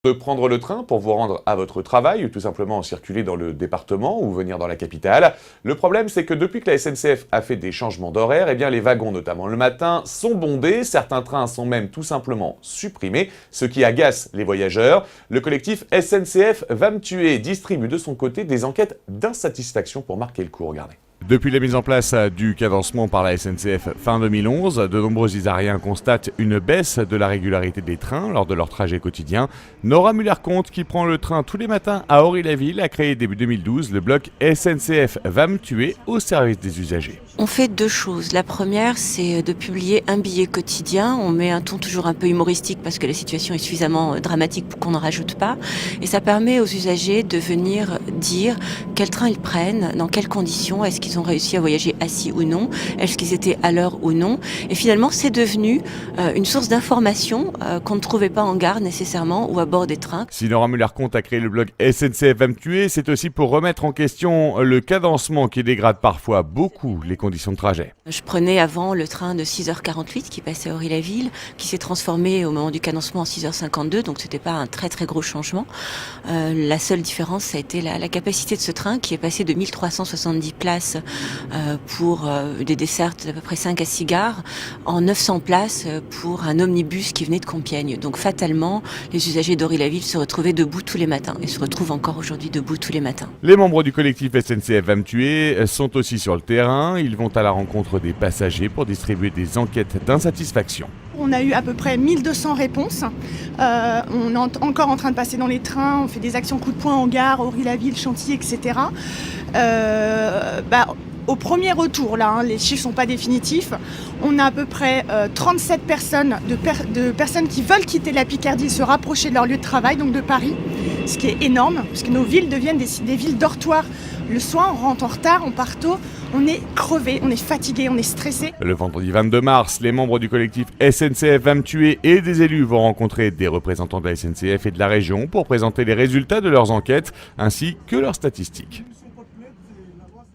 De prendre le train pour vous rendre à votre travail ou tout simplement circuler dans le département ou venir dans la capitale. Le problème, c'est que depuis que la SNCF a fait des changements d'horaire, eh bien les wagons, notamment le matin, sont bondés. Certains trains sont même tout simplement supprimés, ce qui agace les voyageurs. Le collectif SNCF va me tuer distribue de son côté des enquêtes d'insatisfaction pour marquer le coup. Regardez. Depuis la mise en place du cadencement par la SNCF fin 2011, de nombreux Isariens constatent une baisse de la régularité des trains lors de leur trajet quotidien. Nora Muller-Comte, qui prend le train tous les matins à Ory-la-Ville, a créé début 2012 le blog SNCF va me tuer au service des usagers. On fait deux choses. La première, c'est de publier un billet quotidien. On met un ton toujours un peu humoristique parce que la situation est suffisamment dramatique pour qu'on n'en rajoute pas. Et ça permet aux usagers de venir dire quel train ils prennent, dans quelles conditions, est-ce qu'ils ont réussi à voyager assis ou non, est-ce qu'ils étaient à l'heure ou non. Et finalement, c'est devenu une source d'information qu'on ne trouvait pas en gare nécessairement ou à bord des trains. Si Nora Muller-Comte a créé le blog SNCF va me tuer, c'est aussi pour remettre en question le cadencement qui dégrade parfois beaucoup les conditions de trajet. Je prenais avant le train de 6h48 qui passait à Ory-la-Ville, qui s'est transformé au moment du cadencement en 6h52, donc c'était pas un très très gros changement. La seule différence, ça a été la capacité de ce train qui est passé de 1370 places pour des dessertes d'à peu près 5 à 6 gares en 900 places pour un omnibus qui venait de Compiègne. Donc fatalement, les usagers d'Ory-la-Ville se retrouvaient debout tous les matins et se retrouvent encore aujourd'hui debout tous les matins. Les membres du collectif SNCF va me tuer sont aussi sur le terrain. Ils vont à la rencontre des passagers pour distribuer des enquêtes d'insatisfaction. On a eu à peu près 1200 réponses. On est encore en train de passer dans les trains, on fait des actions coup de poing en gare, Ory-la-Ville, Chantilly, etc. Au premier retour, là, les chiffres ne sont pas définitifs, on a à peu près 37 personnes, de personnes qui veulent quitter la Picardie et se rapprocher de leur lieu de travail, donc de Paris, ce qui est énorme, parce que nos villes deviennent des villes dortoirs. Le soir, on rentre en retard, on part tôt, on est crevé, on est fatigué, on est stressé. Le vendredi 22 mars, les membres du collectif SNCF va me tuer et des élus vont rencontrer des représentants de la SNCF et de la région pour présenter les résultats de leurs enquêtes ainsi que leurs statistiques.